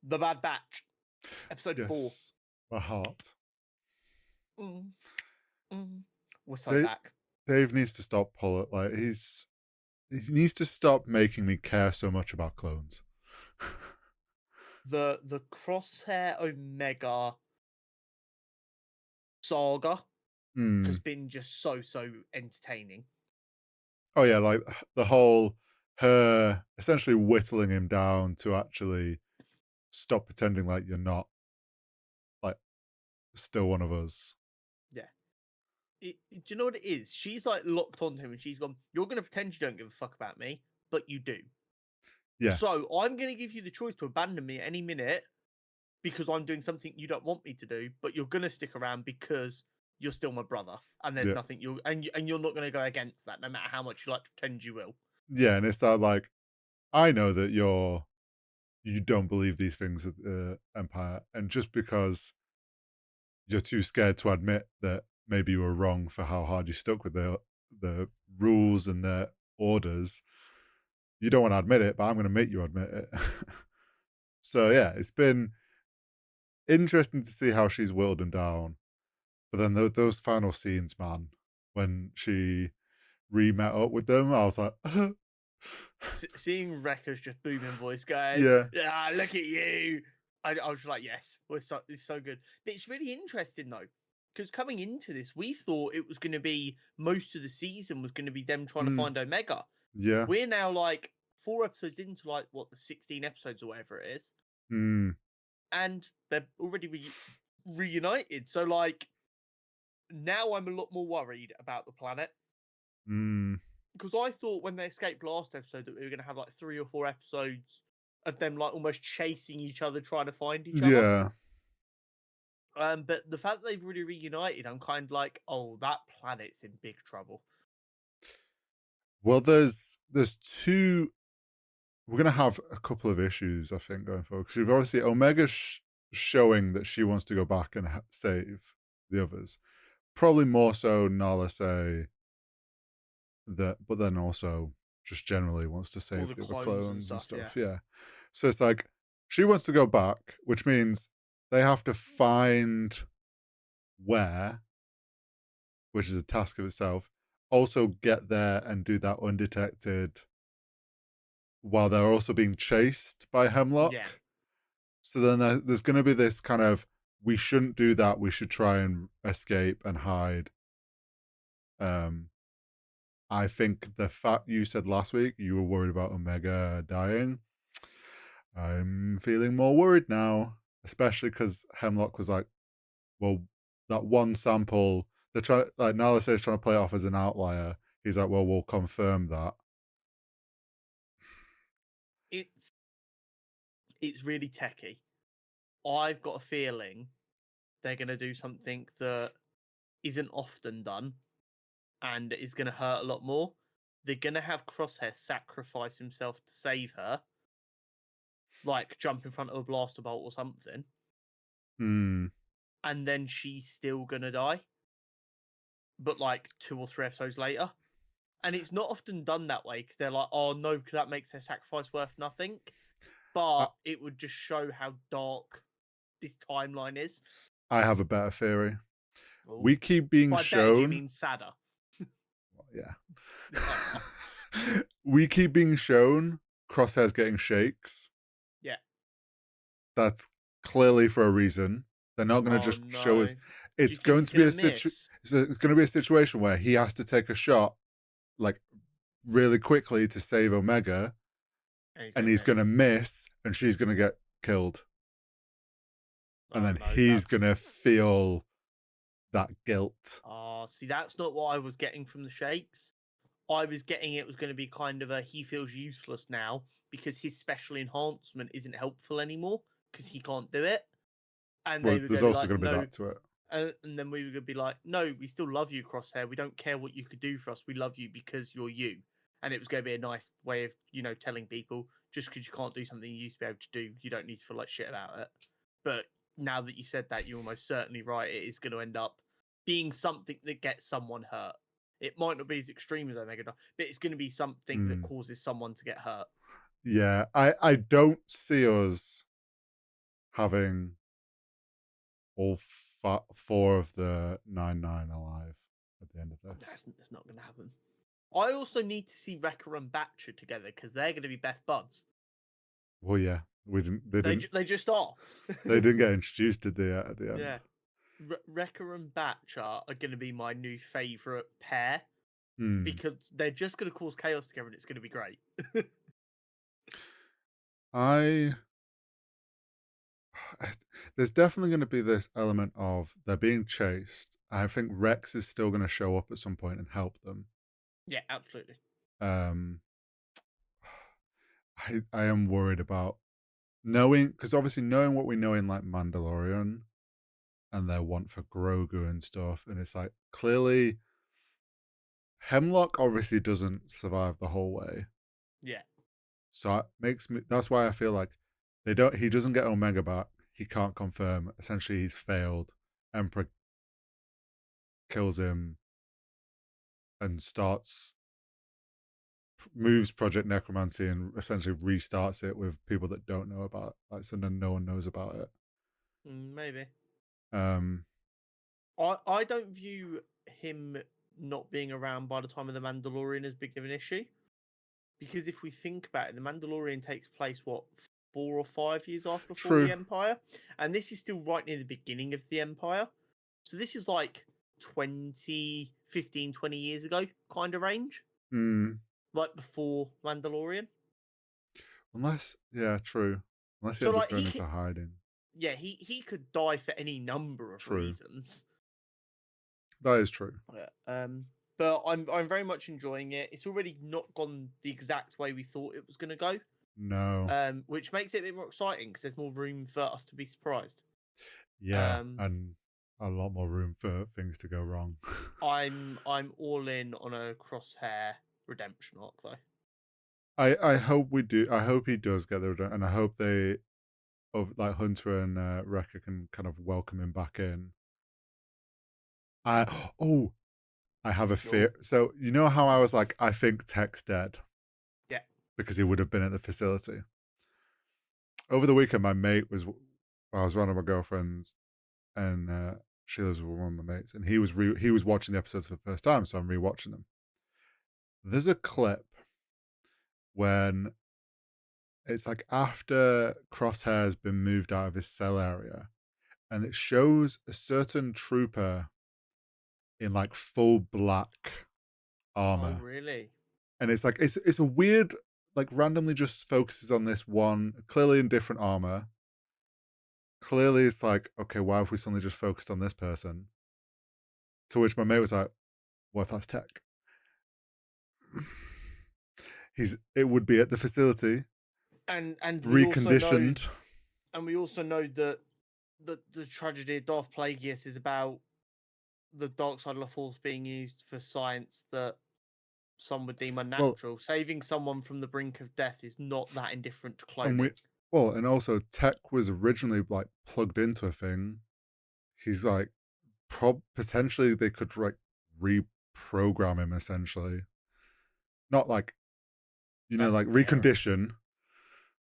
The Bad Batch, episode 4. Yes. My heart. Mm, mm. We're so Dave, back. Dave needs to stop like he needs to stop making me care so much about clones. The Crosshair Omega saga Hmm. has been just so entertaining. Oh yeah, like the whole her essentially whittling him down to actually stop pretending like you're not like still one of us. Yeah. Do you know what it is? She's like locked onto him and she's gone, "You're going to pretend you don't give a fuck about me, but you do. Yeah, So I'm going to give you the choice to abandon me at any minute because I'm doing something you don't want me to do, but you're going to stick around because you're still my brother, and there's yeah, nothing and you're not going to go against that, no matter how much you like to pretend you will." yeah. And it's that like I know that you don't believe these things at the Empire, and just because you're too scared to admit that maybe you were wrong for how hard you stuck with the rules and the orders, you don't want to admit it, but I'm going to make you admit it. So yeah, it's been interesting to see how she's whittled him down. But then those final scenes, man, when she re-met up with them, I was like, Seeing Rekka's just booming voice going, yeah, "Ah, look at you!" I was like, "Yes, it's so good." But it's really interesting though, because coming into this, we thought it was going to be most of the season was going to be them trying to mm, find Omega. yeah, We're now like 4 episodes into like what the 16 episodes or whatever it is, mm, and they're already reunited. So like now I'm a lot more worried about the planet mm, because I thought when they escaped last episode that we were going to have like 3 or 4 episodes of them like almost chasing each other, trying to find each other. yeah. But the fact that they've really reunited, I'm kind of like, oh, that planet's in big trouble. Well, there's two. We're gonna have a couple of issues, I think, going forward. Because you've obviously Omega showing that she wants to go back and save the others. Probably more so Nala say that, but then also just generally wants to All save the the other clones and clones and stuff, yeah. stuff. Yeah. So it's like she wants to go back, which means they have to find where, which is a task of itself. Also get there and do that undetected while they're also being chased by Yeah. Hemlock. So then there's going to be this kind of we shouldn't do that. We should try and escape and hide. Um, I think the fact you said last week you were worried about Omega dying. I'm feeling more worried now, especially because Hemlock was like, well, that one sample. They're trying like Nala says trying to play it off as an outlier. He's like, well, we'll confirm that. It's it's really techy. I've got a feeling they're going to do something that isn't often done and is going to hurt a lot more. They're going to have Crosshair sacrifice himself to save her, like jump in front of a blaster bolt or something, Hmm. and then she's still going to die, but like 2 or 3 episodes later. And it's not often done that way because they're like, oh no, because that makes their sacrifice worth nothing. I, But it would just show how dark this timeline is. I have a better theory. Oh. We keep being By better, do you shown. mean sadder? Yeah. Oh, We keep being shown Crosshair's getting shakes. yeah. That's clearly for a reason. They're not going to Oh just show no. us. Do you It's think going he's to be gonna a miss? it's going to be a situation where he has to take a shot like really quickly to save Omega, And he's and gonna he's going to miss. miss, and she's going to get killed, and Oh then no, he's going that's to feel that guilt. see, that's not what I was getting from the shakes. I was getting it was going to be kind of a he feels useless now because his special enhancement isn't helpful anymore because he can't do it. And they Well, were there's going to be also like, going to be no. that to it. And then we were going to be like, no, we still love you, Crosshair. We don't care what you could do for us. We love you because you're you. And it was going to be a nice way of, telling people just because you can't do something you used to be able to do, you don't need to feel like shit about it. But now that you said that, you're almost certainly right. It is going to end up being something that gets someone hurt. It might not be as extreme as Omega, but it's going to be something that Mm. causes someone to get hurt. Yeah, I don't see us having all four of the 9-9 alive at the end of this. That's not going to happen. I also need to see Wrecker and Batcher together because they're going to be best buds. Well, yeah, we didn't. They didn't. They just are. They didn't get introduced, did they? At the end. Yeah. Wrecker and Batcher are going to be my new favorite pair because they're just going to cause chaos together, and it's going to be great. There's definitely going to be this element of they're being chased. I think Rex is still going to show up at some point and help them. Yeah, absolutely. I am worried about knowing, because obviously knowing what we know in like Mandalorian and their want for Grogu and stuff, and it's like clearly Hemlock obviously doesn't survive the whole way. Yeah. So it makes me. That's why I feel like he doesn't get Omega back. He can't confirm. Essentially, he's failed. Emperor kills him and moves Project Necromancy and essentially restarts it with people that don't know about it. Like, so then no one knows about it. Maybe. I don't view him not being around by the time of the Mandalorian as big of an issue. Because if we think about it, the Mandalorian takes place, 4 or 5 years after before the Empire? And this is still right near the beginning of the Empire. So this is like 20 years ago kind of range. Like before Mandalorian. Unless, yeah, true. Unless he ends up going into hiding. Yeah, he could die for any number of reasons. That is true. But I'm very much enjoying it. It's already not gone the exact way we thought it was going to go. No. Which makes it a bit more exciting because there's more room for us to be surprised. Yeah, and a lot more room for things to go wrong. I'm all in on a Crosshair redemption arc though. I hope we do. I hope he does get the redemption, and I hope like Hunter and Wrecker can kind of welcome him back in. I have a fear. So you know how I was like, I think Tech's dead. Yeah. Because he would have been at the facility. Over the weekend, I was one of my girlfriends, and she lives with one of my mates, and he was watching the episodes for the first time, so I'm rewatching them. There's a clip when it's like after Crosshair's been moved out of his cell area, and it shows a certain trooper in like full black armor. Oh, really? And it's like it's a weird, like, randomly just focuses on this one, clearly in different armor. Clearly it's like, okay, why have we suddenly just focused on this person? To which my mate was like, what if that's Tech? It would be at the facility. And reconditioned. We also know that the tragedy of Darth Plagueis is about the dark side of the Force being used for science that some would deem unnatural. Saving someone from the brink of death is not that indifferent to cloning. And also Tech was originally like plugged into a thing. He's like, potentially they could like reprogram him essentially. Not like, like recondition.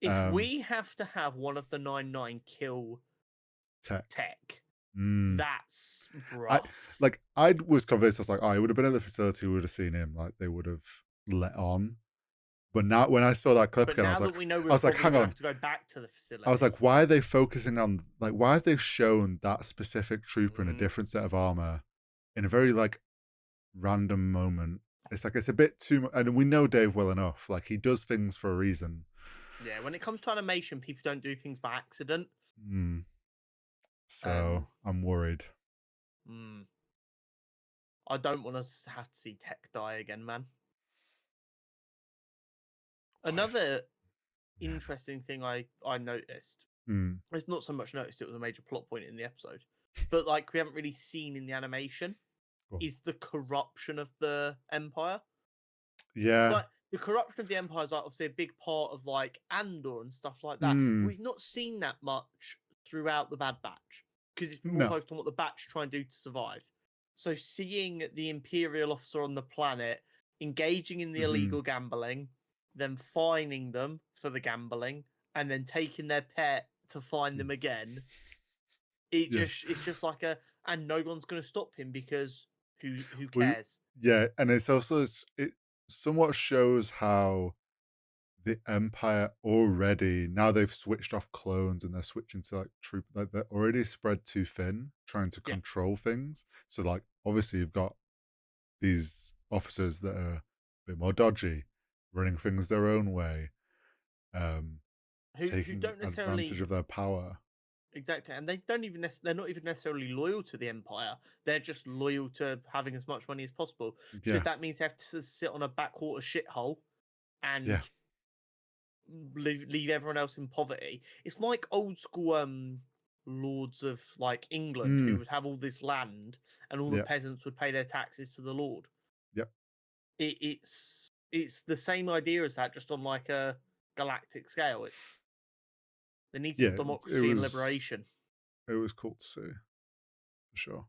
If we have to have one of the 9-9 kill Tech, that's rough. I was convinced, I was like, he would have been at the facility, we would have seen him, like they would have let on. But now when I saw that clip again, I was like, hang on. Have to go back to the facility. I was like, why are they focusing on, like, why have they shown that specific trooper in a different set of armor in a very like random moment? It's like, it's a bit too much, and we know Dave well enough. Like, he does things for a reason. Yeah, when it comes to animation, people don't do things by accident. So I'm worried. I don't want to have to see Tech die again, man. Another interesting thing I noticed. It's not so much noticed; it was a major plot point in the episode, but like we haven't really seen in the animation is the corruption of the Empire. Yeah, like the corruption of the Empire is like obviously a big part of like Andor and stuff like that. We've not seen that much throughout the Bad Batch because it's more focused on what the Batch try and do to survive. So seeing the Imperial officer on the planet engaging in the illegal gambling, then fining them for the gambling, and then taking their pet to find Mm. them again. It Yeah. just it's just like a and no one's going to stop him because who Well, cares? yeah, and it's also it somewhat shows how the Empire already now they've switched off clones and they're switching to like troop like they're already spread too thin, trying to Yeah. control things. So like obviously you've got these officers that are a bit more dodgy, running things their own way, um, Who taking don't advantage necessarily of their power. exactly, and they don't even they're not even necessarily loyal to the empire. They're just loyal to having as much money as possible. So if Yeah, that means they have to sit on a backwater shithole yeah. and leave everyone else in poverty, it's like old school lords of like England who Mm, would have all this land and all the yeah, peasants would pay their taxes to the lord. yep. It's the same idea as that, just on like a galactic scale. It's They need some Yeah, it democracy and was liberation. it was cool to see for sure.